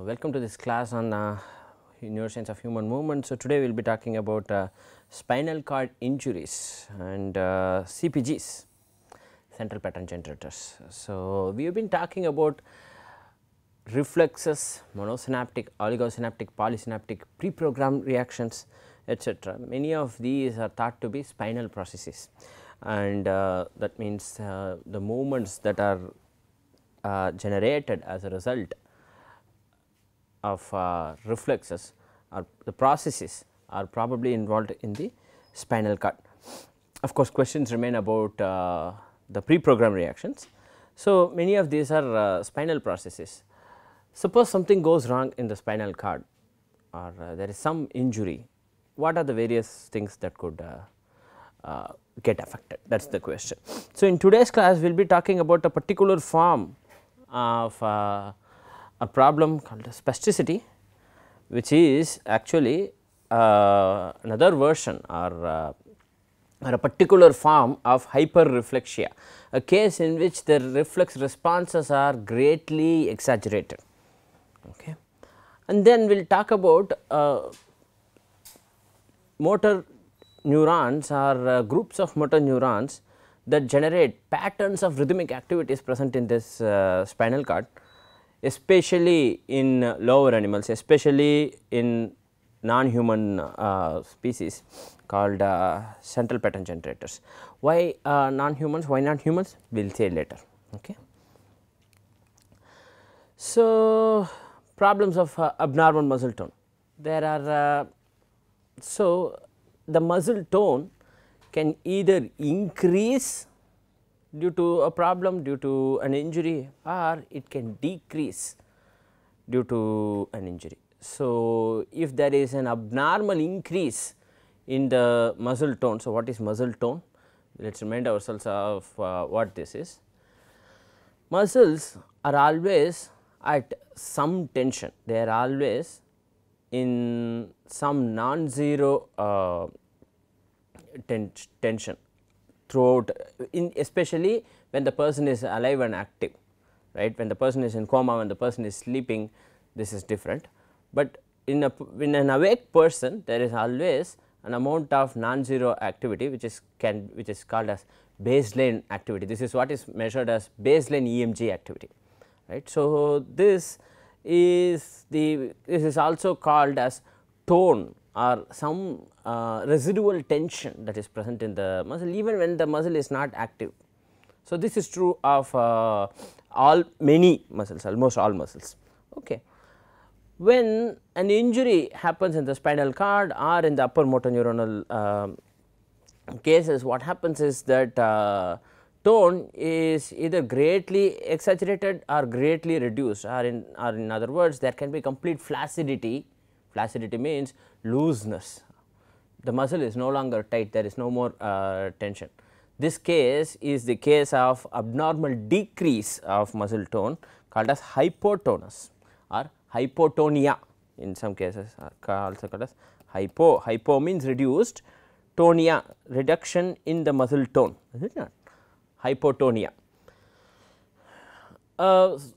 Welcome to this class on Neuroscience of Human Movement. So, today we will be talking about spinal cord injuries and CPGs, central pattern generators. So, we have been talking about reflexes, monosynaptic, oligosynaptic, polysynaptic, pre-programmed reactions, etc. Many of these are thought to be spinal processes, and that means the movements that are generated as a result of reflexes or the processes are probably involved in the spinal cord. Of course, questions remain about the pre-programmed reactions. So, many of these are spinal processes. Suppose something goes wrong in the spinal cord or there is some injury, what are the various things that could get affected? That is the question. So, in today's class we will be talking about a particular form of a problem called spasticity, which is actually another version or a particular form of hyperreflexia, a case in which the reflex responses are greatly exaggerated. Okay. And then we will talk about motor neurons or groups of motor neurons that generate patterns of rhythmic activities present in this spinal cord, especially in lower animals, especially in non-human species called central pattern generators. Why non-humans? Why not humans? We will say later. Okay. So, problems of abnormal muscle tone. There are so the muscle tone can either increase due to a problem, due to an injury, or it can decrease due to an injury. So, if there is an abnormal increase in the muscle tone, so what is muscle tone? Let us remind ourselves of what this is. Muscles are always at some tension, they are always in some non-zero tension throughout, especially when the person is alive and active, right. When the person is in coma, when the person is sleeping, this is different, but in an awake person there is always an amount of non-zero activity which is called as baseline activity. This is what is measured as baseline EMG activity, right. So, this is also called as tone or some residual tension that is present in the muscle even when the muscle is not active. So, this is true of many muscles, almost all muscles. Okay. When an injury happens in the spinal cord or in the upper motor neuronal cases, what happens is that tone is either greatly exaggerated or greatly reduced, or in other words there can be complete flaccidity. Flaccidity means looseness, the muscle is no longer tight, there is no more tension. This case is the case of abnormal decrease of muscle tone called as hypotonus or hypotonia, in some cases are also called as hypo. Hypo means reduced, tonia reduction in the muscle tone, is it not? Hypotonia.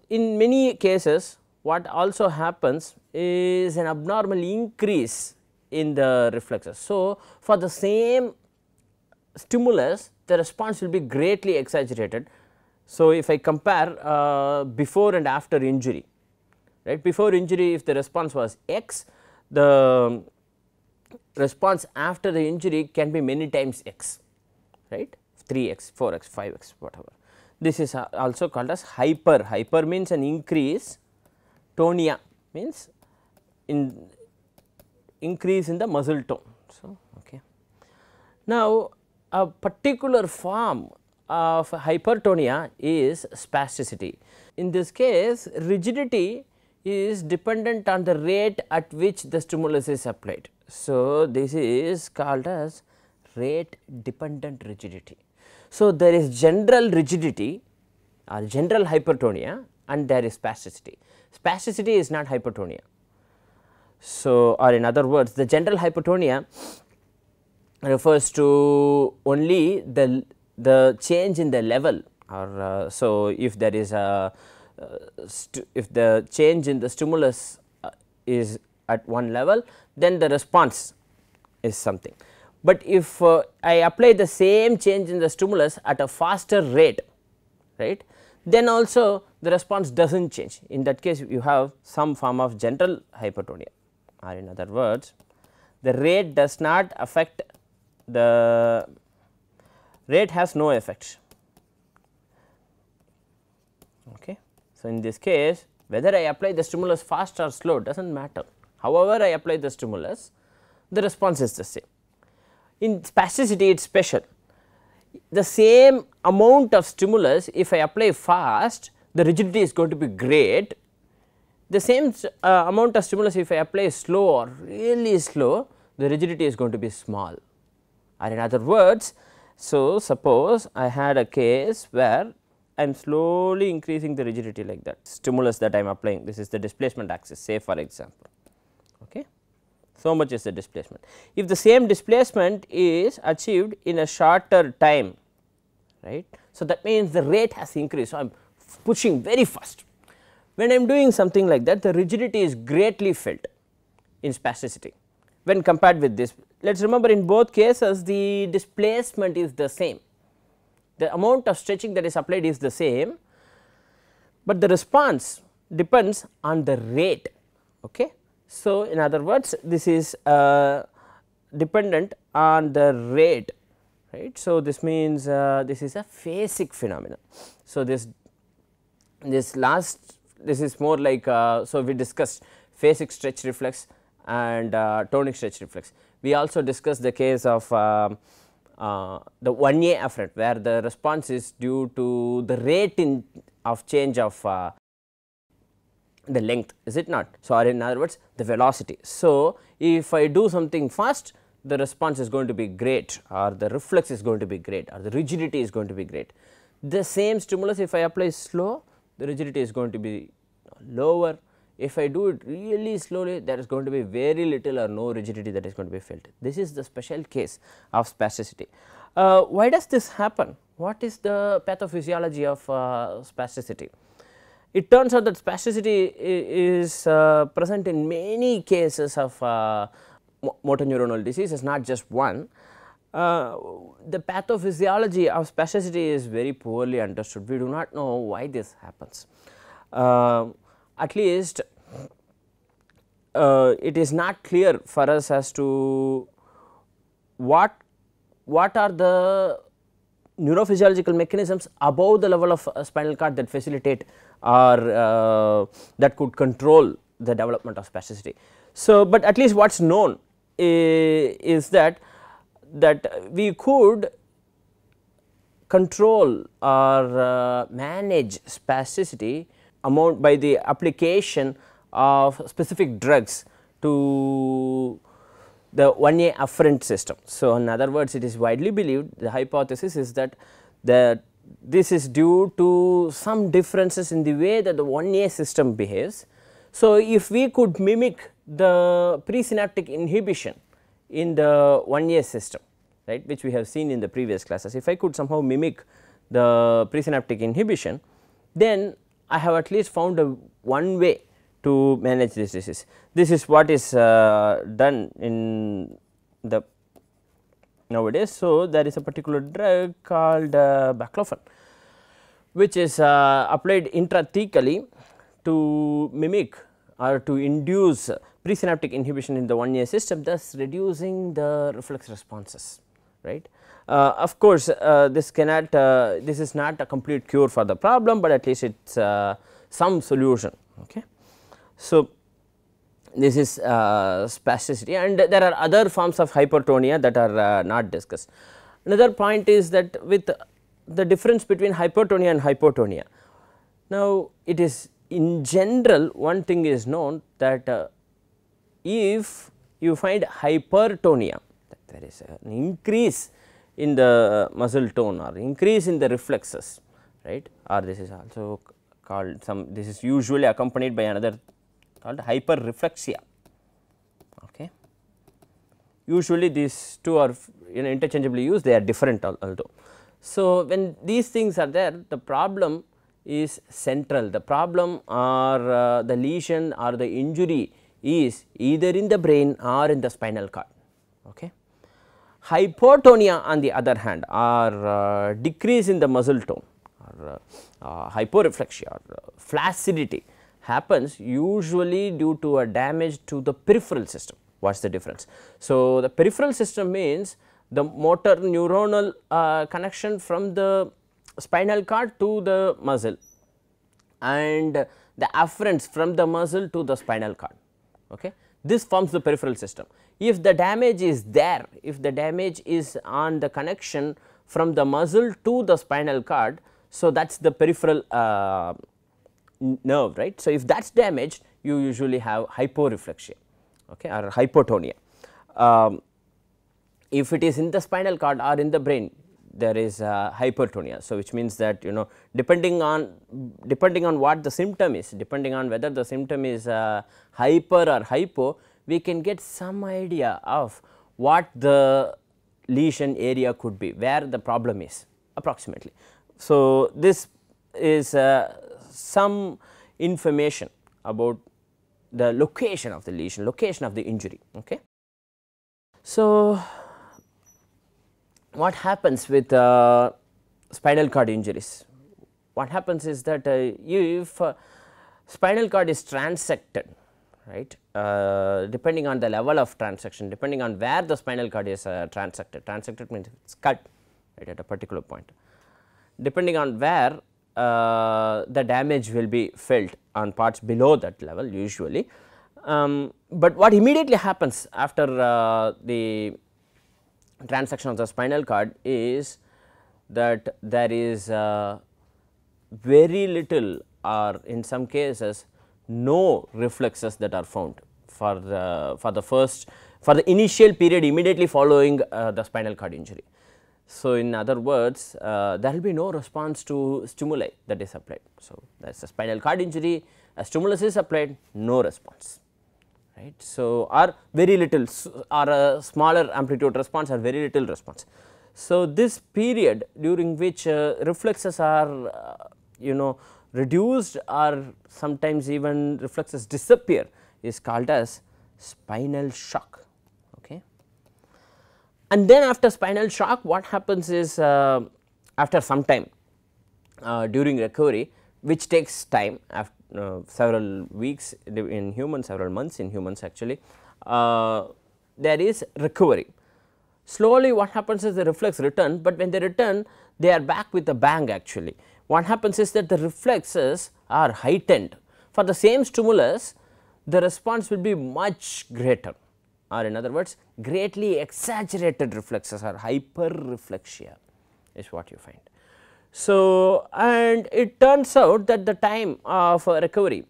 In many cases what also happens is an abnormal increase in the reflexes. So, for the same stimulus the response will be greatly exaggerated. So, if I compare before and after injury, right, before injury if the response was x, the response after the injury can be many times x, right, 3x, 4x, 5x, whatever. This is also called as hyper. Hyper means an increase, tonia means increase in the muscle tone. So, okay. Now, a particular form of hypertonia is spasticity. In this case, rigidity is dependent on the rate at which the stimulus is applied. So, this is called as rate dependent rigidity. So, there is general rigidity or general hypertonia and there is spasticity. Spasticity is not hypertonia. So, or in other words, the general hypertonia refers to only the change in the level, or so if there is a if the change in the stimulus is at one level, then the response is something. But if I apply the same change in the stimulus at a faster rate, right, then also the response does not change. In that case you have some form of general hypertonia, or in other words the rate does not affect, the rate has no effect. Okay. So, in this case whether I apply the stimulus fast or slow does not matter, however I apply the stimulus the response is the same. In spasticity it is special, the same amount of stimulus if I apply fast the rigidity is going to be great, the same amount of stimulus if I apply slow or really slow the rigidity is going to be small, or in other words. So, suppose I had a case where I am slowly increasing the rigidity like that, stimulus that I am applying, this is the displacement axis, say for example. Okay. So much is the displacement. If the same displacement is achieved in a shorter time, right. So, that means the rate has increased. So, I am pushing very fast. When I am doing something like that the rigidity is greatly felt in spasticity when compared with this. Let us remember in both cases the displacement is the same, the amount of stretching that is applied is the same, but the response depends on the rate. Okay. So, in other words this is dependent on the rate, right. So, this means this is a phasic phenomenon. So, this is more like so we discussed phasic stretch reflex and tonic stretch reflex. We also discussed the case of the 1A afferent where the response is due to the rate of change of the length, is it not? So, or in other words the velocity. So, if I do something fast the response is going to be great, or the reflex is going to be great, or the rigidity is going to be great. The same stimulus if I apply slow the rigidity is going to be lower. If I do it really slowly there is going to be very little or no rigidity that is going to be felt. This is the special case of spasticity. Why does this happen? What is the pathophysiology of spasticity? It turns out that spasticity is present in many cases of motor neuronal diseases, not just one. The pathophysiology of spasticity is very poorly understood. We do not know why this happens. At least it is not clear for us as to what are the neurophysiological mechanisms above the level of spinal cord that facilitate or that could control the development of spasticity. So, but at least what is known is that we could control or manage spasticity amount by the application of specific drugs to the 1A afferent system. So, in other words it is widely believed, the hypothesis is that this is due to some differences in the way that the 1A system behaves. So, if we could mimic the presynaptic inhibition in the 1A system, right, which we have seen in the previous classes, if I could somehow mimic the presynaptic inhibition, then I have at least found one way to manage this disease. This is what is done in the nowadays. So, there is a particular drug called baclofen which is applied intrathecally to mimic or to induce presynaptic inhibition in the 1A system, thus reducing the reflex responses, right. Of course, this cannot this is not a complete cure for the problem, but at least it is some solution. Okay. So, this is spasticity, and there are other forms of hypertonia that are not discussed. Another point is that with the difference between hypertonia and hypotonia. Now, it is in general one thing is known that if you find hypertonia, there is an increase in the muscle tone or increase in the reflexes, right, or this is also called this is usually accompanied by another called hyperreflexia. Okay. Usually these two are interchangeably used, they are different although. So, when these things are there, the problem is central, the problem or the lesion or the injury is either in the brain or in the spinal cord. Okay. Hypotonia on the other hand, or decrease in the muscle tone, or hyperreflexia or flaccidity happens usually due to a damage to the peripheral system. What is the difference? So, the peripheral system means the motor neuronal connection from the spinal cord to the muscle, and the afferents from the muscle to the spinal cord. Okay. This forms the peripheral system. If the damage is there, if the damage is on the connection from the muscle to the spinal cord, so that is the peripheral nerve, right. So, if that is damaged, you usually have hyporeflexia, okay, or hypotonia. If it is in the spinal cord or in the brain, there is hypertonia. So, which means that depending on what the symptom is, depending on whether the symptom is hyper or hypo, we can get some idea of what the lesion area could be, where the problem is approximately. So, this is some information about the location of the lesion, location of the injury. Okay. So, what happens with spinal cord injuries? What happens is that if spinal cord is transected, right, depending on the level of transection, depending on where the spinal cord is transected means it is cut, right, at a particular point, depending on where the damage will be felt on parts below that level usually. But what immediately happens after the transection of the spinal cord is that there is very little, or in some cases no reflexes that are found for the initial period immediately following the spinal cord injury. So, in other words, there will be no response to stimuli that is applied. So, that is a spinal cord injury, a stimulus is applied, no response, right. So, or very little, or a smaller amplitude response or very little response. So, this period during which reflexes are reduced or sometimes even reflexes disappear is called as spinal shock. Okay. And then after spinal shock, what happens is after some time during recovery, which takes time, after several weeks in humans, several months in humans actually, there is recovery. Slowly what happens is the reflex return, but when they return, they are back with a bang actually. What happens is that the reflexes are heightened. For the same stimulus, the response will be much greater, or in other words greatly exaggerated reflexes, or hyperreflexia is what you find. So, and it turns out that the time of recovery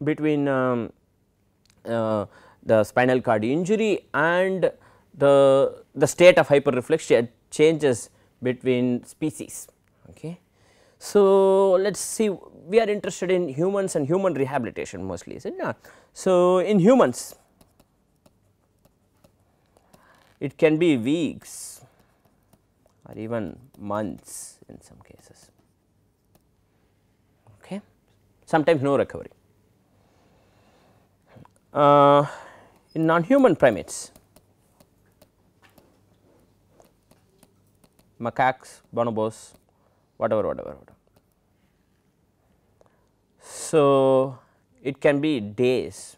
between the spinal cord injury and the state of hyperreflexia changes between species. Okay. So, let us see, we are interested in humans and human rehabilitation mostly, is it not? So, in humans it can be weeks or even months in some cases, okay. Sometimes no recovery. In non-human primates, macaques, bonobos, whatever. So, it can be days,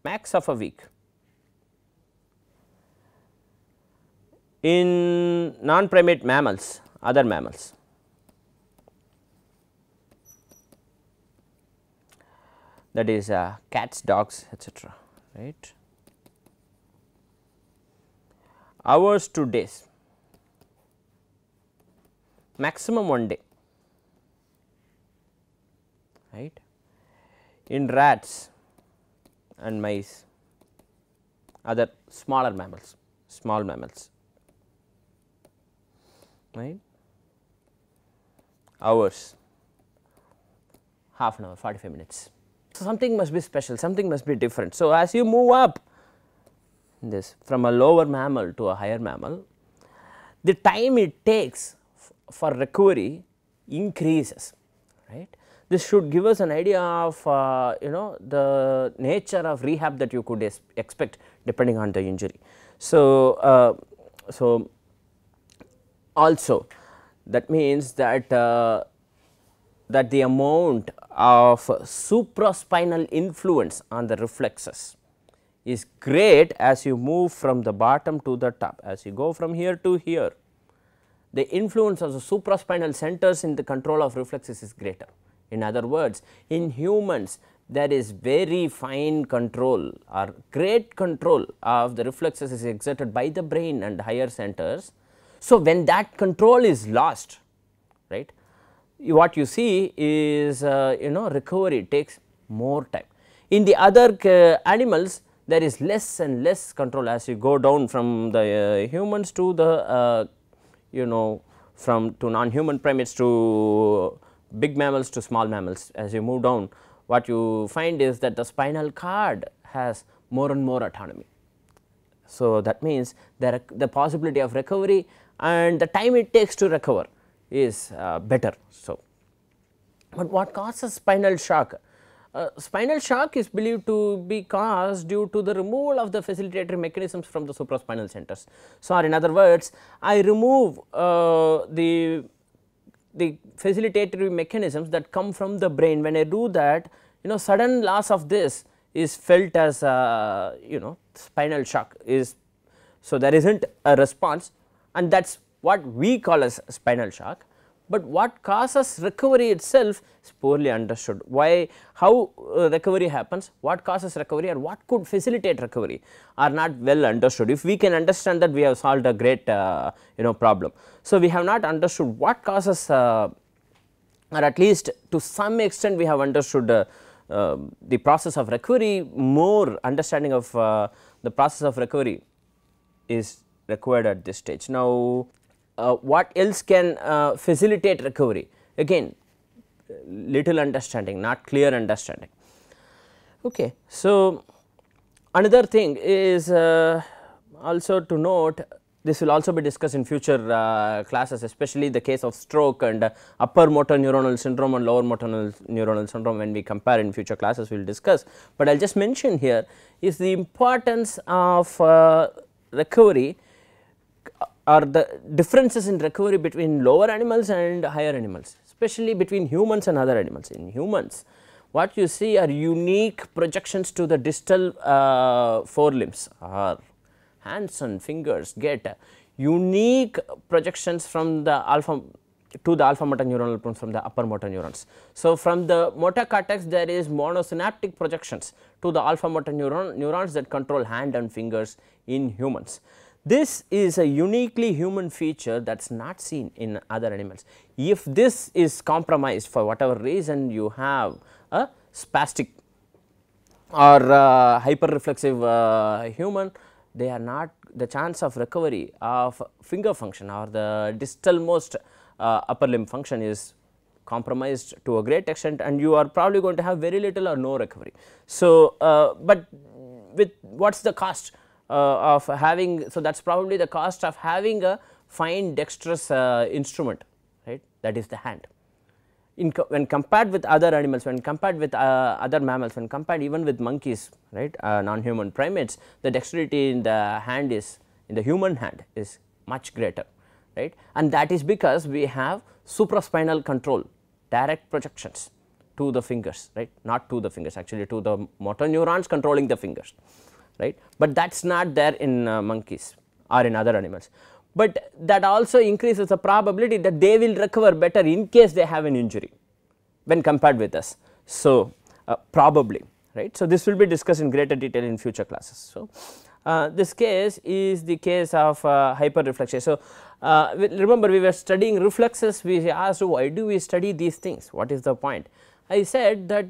max of a week. In non-primate mammals, other mammals, that is cats, dogs, etc., right, hours to days, maximum 1 day, right. In rats and mice, other smaller mammals, small mammals, right, hours, half an hour, 45 minutes. So, something must be special, something must be different. So, as you move up this from a lower mammal to a higher mammal, the time it takes for recovery increases, right. this should give us an idea of the nature of rehab that you could expect depending on the injury. So, so also that means that that the amount of supraspinal influence on the reflexes is great as you move from the bottom to the top. As you go from here to here, the influence of the supraspinal centers in the control of reflexes is greater. In other words, in humans there is very fine control or great control of the reflexes is exerted by the brain and higher centers. So, when that control is lost, right, what you see is recovery takes more time. In the other animals, there is less and less control as you go down from the humans to the from to non-human primates to big mammals to small mammals. As you move down, what you find is that the spinal cord has more and more autonomy. So, that means the possibility of recovery and the time it takes to recover is better. So, but what causes spinal shock? Spinal shock is believed to be caused due to the removal of the facilitatory mechanisms from the supraspinal centers. So, or in other words, I remove the facilitatory mechanisms that come from the brain. When I do that, sudden loss of this is felt as spinal shock is. So, there is not a response, and that is what we call as spinal shock, but what causes recovery itself is poorly understood. Why, how recovery happens, what causes recovery or what could facilitate recovery are not well understood. If we can understand that, we have solved a great problem. So, we have not understood what causes or at least to some extent we have understood the process of recovery. More understanding of the process of recovery is required at this stage. Now, what else can facilitate recovery? Again, little understanding, not clear understanding. Okay. So, another thing is also to note, this will also be discussed in future classes, especially the case of stroke and upper motor neuronal syndrome and lower motor neuronal syndrome. When we compare in future classes, we will discuss, but I will just mention here is the importance of recovery or the differences in recovery between lower animals and higher animals, especially between humans and other animals. In humans, what you see are unique projections to the distal forelimbs, or hands and fingers get unique projections from the alpha to the alpha motor neuronal neurons from the upper motor neurons. So, from the motor cortex there is monosynaptic projections to the alpha motor neurons that control hand and fingers in humans. This is a uniquely human feature that is not seen in other animals. If this is compromised for whatever reason, you have a spastic or hyperreflexive human, they are not, the chance of recovery of finger function or the distal most upper limb function is compromised to a great extent, and you are probably going to have very little or no recovery. So, but with what is the cost of having, so that is probably the cost of having a fine dexterous instrument, right, that is the hand. When compared with other animals, when compared with other mammals, when compared even with monkeys, right, non-human primates, the dexterity in the hand is, in the human hand is much greater, right, and that is because we have supraspinal control, direct projections to the fingers, right, not to the fingers, actually to the motor neurons controlling the fingers, right, but that is not there in monkeys or in other animals. But that also increases the probability that they will recover better in case they have an injury when compared with us. So, probably, right. So, this will be discussed in greater detail in future classes. So, this case is the case of hyperreflexia. So, remember we were studying reflexes, we asked why do we study these things, what is the point. I said that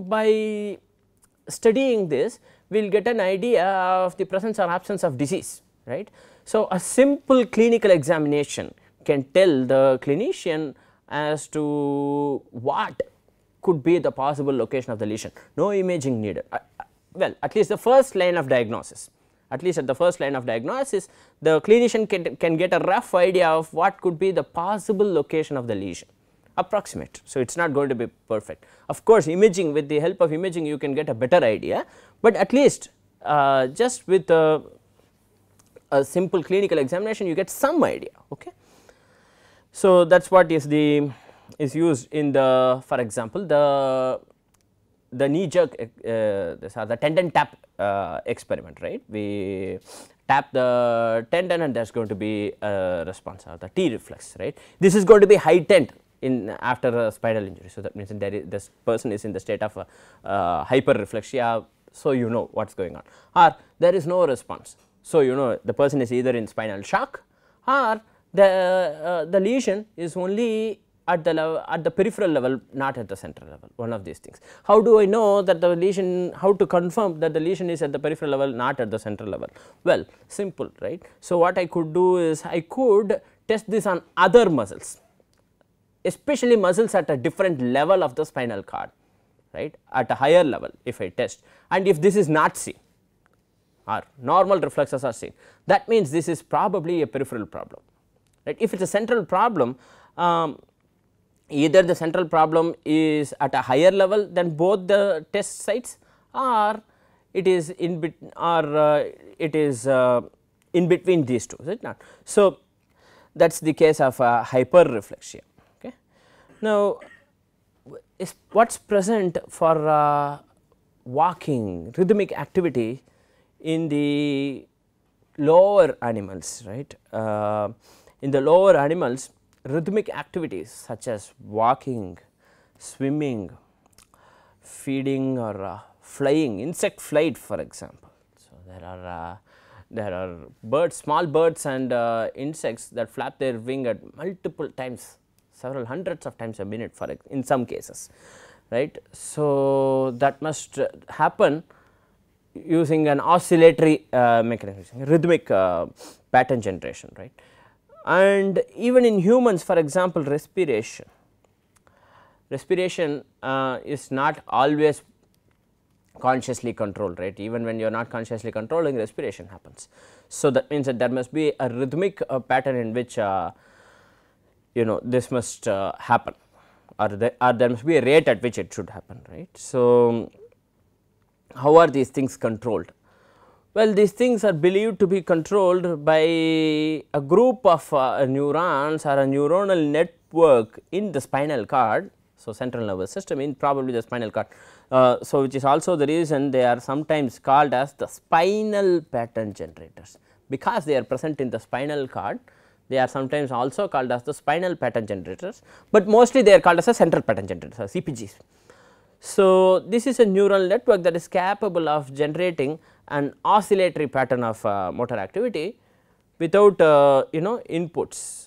by studying this we will get an idea of the presence or absence of disease, right. So, a simple clinical examination can tell the clinician as to what could be the possible location of the lesion, no imaging needed. Well, at least the first line of diagnosis, at least at the first line of diagnosis, the clinician can get a rough idea of what could be the possible location of the lesion approximate. So, it is not going to be perfect. Of course, imaging, with the help of imaging you can get a better idea, but at least just with a simple clinical examination you get some idea. Okay. So, that is what is used in the, for example, the knee jerk the tendon tap experiment, right. We tap the tendon and there is going to be a response, or the T reflex, right. This is going to be heightened in after a spinal injury. So, that means this person is in the state of hyperreflexia. So, you know what is going on, or there is no response. So, you know the person is either in spinal shock, or the lesion is only at the level, at the peripheral level, not at the central level, one of these things. How do I know that the lesion, how to confirm that the lesion is at the peripheral level, not at the central level? Well, simple, right. So, what I could do is I could test this on other muscles, especially muscles at a different level of the spinal cord, right, at a higher level if I test, and if this is not seen or normal reflexes are seen, that means this is probably a peripheral problem, right. If it is a central problem, either the central problem is at a higher level than both the test sites, or it is in between these two, is it not. So, that is the case of hyperreflexia. Okay. Now, what is present for walking, rhythmic activity in the lower animals, right. In the lower animals, rhythmic activities such as walking, swimming, feeding, or flying, insect flight for example. So, there are birds, small birds and insects that flap their wing at multiple times, several hundreds of times a minute for in some cases, right. So, that must happen using an oscillatory mechanism, rhythmic pattern generation, right. And even in humans, for example, respiration is not always consciously controlled, right. Even when you are not consciously controlling, respiration happens. So, that means that there must be a rhythmic pattern in which you know this must happen, or there must be a rate at which it should happen, right. So, how are these things controlled? Well, these things are believed to be controlled by a group of neurons or a neuronal network in the spinal cord. So, central nervous system in probably the spinal cord. So, which is also the reason they are sometimes called as the spinal pattern generators, because they are present in the spinal cord. They are sometimes also called as the spinal pattern generators, but mostly they are called as a central pattern generators, or CPGs. So, this is a neural network that is capable of generating an oscillatory pattern of motor activity without you know inputs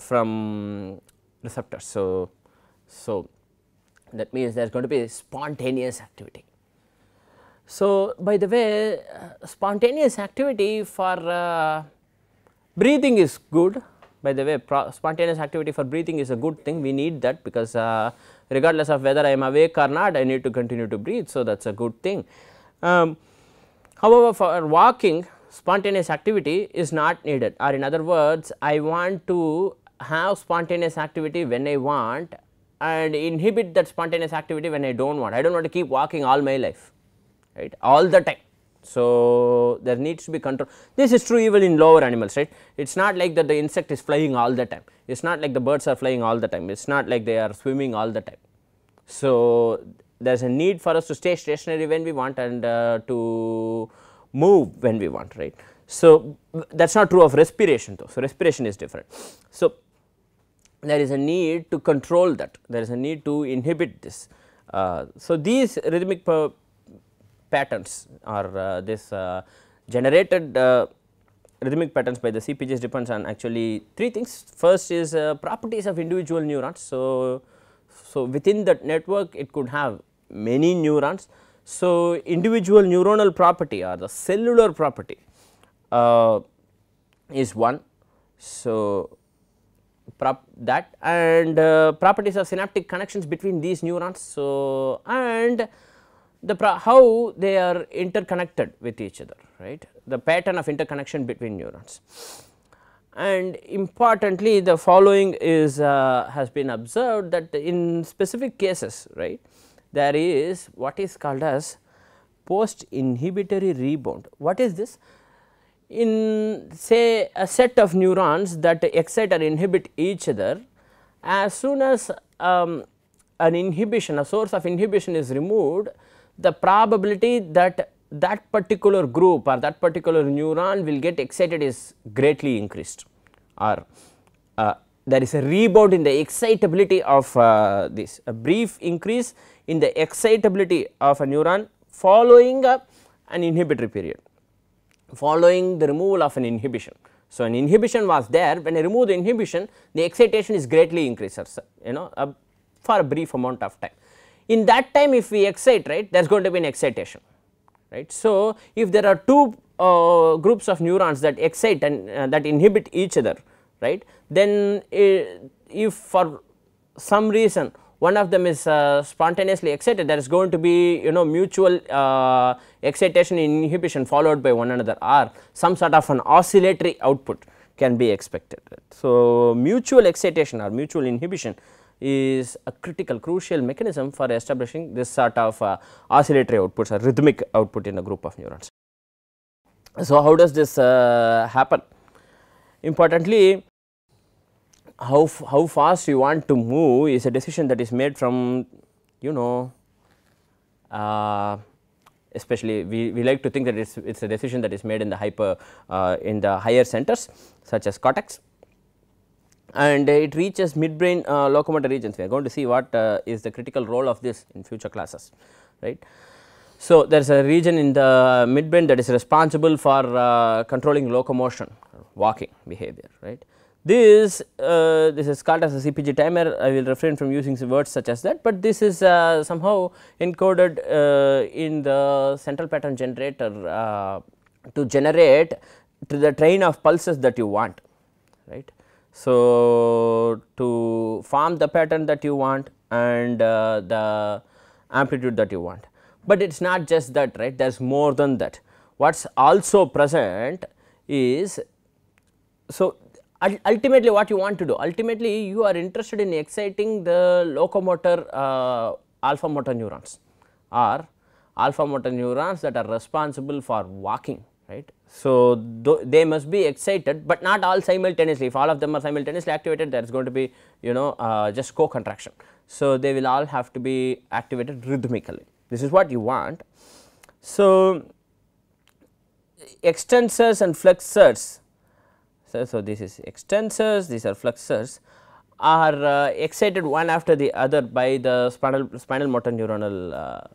from receptors. So, that means there is going to be spontaneous activity. So, by the way, spontaneous activity for breathing is good. By the way, spontaneous activity for breathing is a good thing, we need that, because regardless of whether I am awake or not, I need to continue to breathe. So, that is a good thing. However, for walking, spontaneous activity is not needed, or in other words, I want to have spontaneous activity when I want and inhibit that spontaneous activity when I do not want. I do not want to keep walking all my life, right, all the time. So, there needs to be control. This is true even in lower animals, right. It is not like that the insect is flying all the time, it is not like the birds are flying all the time, it is not like they are swimming all the time. So, there is a need for us to stay stationary when we want and to move when we want, right. So, that is not true of respiration though. So, respiration is different. So, there is a need to control that, there is a need to inhibit this. So, these rhythmic patterns or this generated rhythmic patterns by the CPGs depends on actually three things. First is properties of individual neurons. So, within that network it could have many neurons. So, individual neuronal property or the cellular property is one. So, that and properties of synaptic connections between these neurons. So, and how they are interconnected with each other, right, the pattern of interconnection between neurons. And importantly, the following is has been observed, that in specific cases, right, there is what is called as post inhibitory rebound. What is this? In say a set of neurons that excite or inhibit each other, as soon as an inhibition, a source of inhibition is removed, the probability that that particular group or that particular neuron will get excited is greatly increased, or there is a rebound in the excitability of this, a brief increase in the excitability of a neuron following an inhibitory period, following the removal of an inhibition. So, an inhibition was there, when I remove the inhibition, the excitation is greatly increased, for a brief amount of time. In that time, if we excite, right, there is going to be an excitation, right. So, if there are two groups of neurons that excite and that inhibit each other, right, then if for some reason one of them is spontaneously excited, there is going to be mutual excitation and inhibition followed by one another, or some sort of an oscillatory output can be expected. So, mutual excitation or mutual inhibition is a critical crucial mechanism for establishing this sort of oscillatory outputs or rhythmic output in a group of neurons. So, how does this happen? Importantly, how fast you want to move is a decision that is made from especially we like to think that it is a decision that is made in the in the higher centers such as cortex, and it reaches midbrain locomotor regions. We are going to see what is the critical role of this in future classes, right. So, there is a region in the midbrain that is responsible for controlling locomotion, walking behavior, right. This is called as a CPG timer. I will refrain from using words such as that, but this is somehow encoded in the central pattern generator to generate to the train of pulses that you want, right. So, to form the pattern that you want and the amplitude that you want, but it is not just that, right, there is more than that. What is also present is, so ultimately what you want to do, ultimately you are interested in exciting the locomotor alpha motor neurons, or alpha motor neurons that are responsible for walking, right. So, they must be excited, but not all simultaneously. If all of them are simultaneously activated, there is going to be just co-contraction. So, they will all have to be activated rhythmically. This is what you want. So, extensors and flexors. So, this is extensors, these are flexors, are excited one after the other by the spinal motor neuronal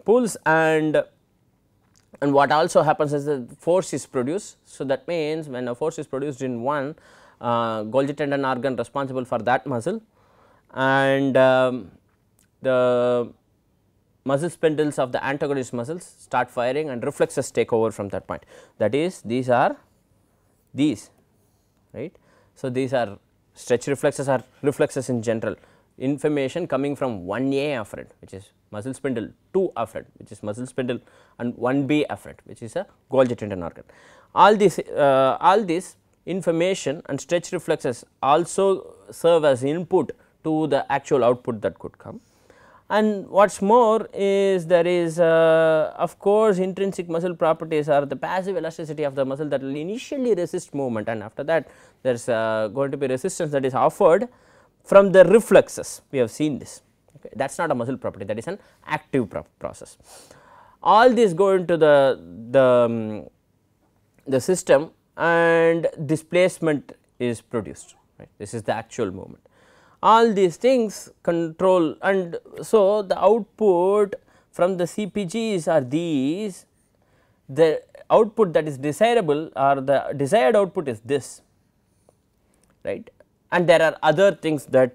pools, and what also happens is the force is produced. So, that means when a force is produced in one Golgi tendon organ responsible for that muscle, and the muscle spindles of the antagonist muscles start firing and reflexes take over from that point. That is, these are these, right. So, these are stretch reflexes or reflexes in general, information coming from 1A afferent, which is muscle spindle, 2 afferent, which is muscle spindle, and 1B afferent, which is a Golgi tendon organ. All this information and stretch reflexes also serve as input to the actual output that could come. And what is more is, there is of course intrinsic muscle properties or the passive elasticity of the muscle that will initially resist movement, and after that there is going to be resistance that is offered from the reflexes. We have seen this, okay. That is not a muscle property, that is an active process. All these go into the system and displacement is produced, right. This is the actual movement. All these things control, and so the output from the CPGs are these, the output that is desirable or the desired output is this, right, and there are other things that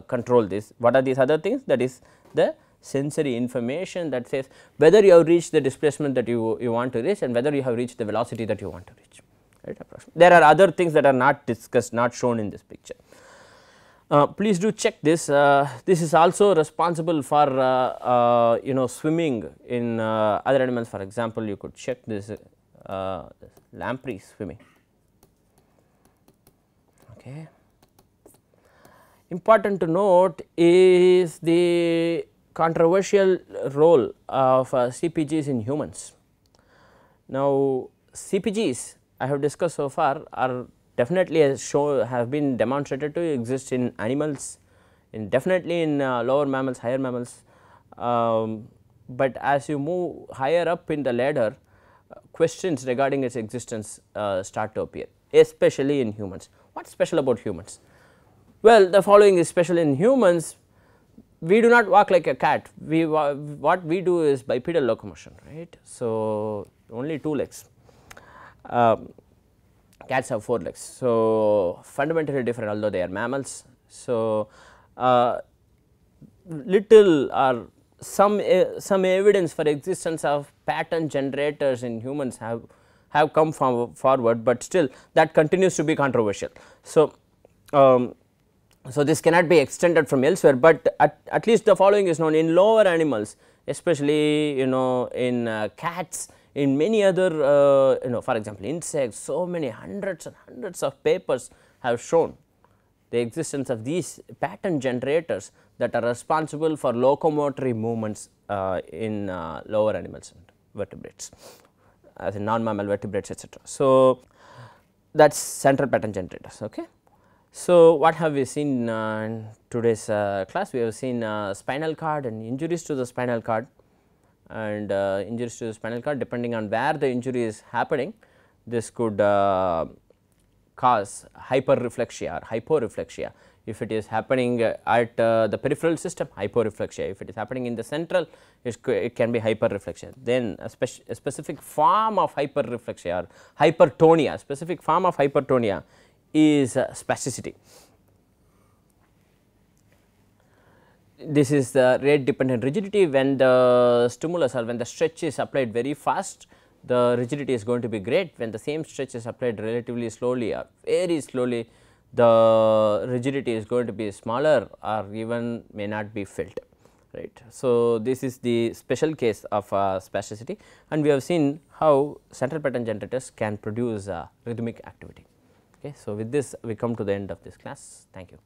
control this. What are these other things? That is the sensory information that says whether you have reached the displacement that you want to reach and whether you have reached the velocity that you want to reach, right. There are other things that are not discussed, not shown in this picture. Please do check this. This is also responsible for swimming in other animals. For example, you could check this lamprey swimming. Okay. Important to note is the controversial role of CPGs in humans. Now, CPGs I have discussed so far are definitely have been demonstrated to exist in animals, definitely in lower mammals, higher mammals, but as you move higher up in the ladder, questions regarding its existence start to appear, especially in humans. What is special about humans? Well, the following is special in humans. We do not walk like a cat. What we do is bipedal locomotion, right. So, only 2 legs. Cats have 4 legs. So, fundamentally different, although they are mammals. So, little or some evidence for existence of pattern generators in humans have come forward, but still that continues to be controversial. So, so this cannot be extended from elsewhere, but at least the following is known in lower animals, especially in cats, in many other for example, insects. So many hundreds and hundreds of papers have shown the existence of these pattern generators that are responsible for locomotory movements in lower animals and vertebrates, as in non-mammal vertebrates, etc. So, that is central pattern generators. Okay. So, what have we seen in today's class? We have seen spinal cord and injuries to the spinal cord, and injuries to the spinal cord, depending on where the injury is happening, this could cause hyperreflexia or hyporeflexia. If it is happening at the peripheral system, hyporeflexia. If it is happening in the central, it can be hyperreflexia. Then a specific form of hyperreflexia or hypertonia, specific form of hypertonia is spasticity. This is the rate dependent rigidity. When the stimulus or when the stretch is applied very fast, the rigidity is going to be great. When the same stretch is applied relatively slowly or very slowly, the rigidity is going to be smaller or even may not be felt, right. So, this is the special case of spasticity, and we have seen how central pattern generators can produce rhythmic activity. Okay. So, with this we come to the end of this class. Thank you.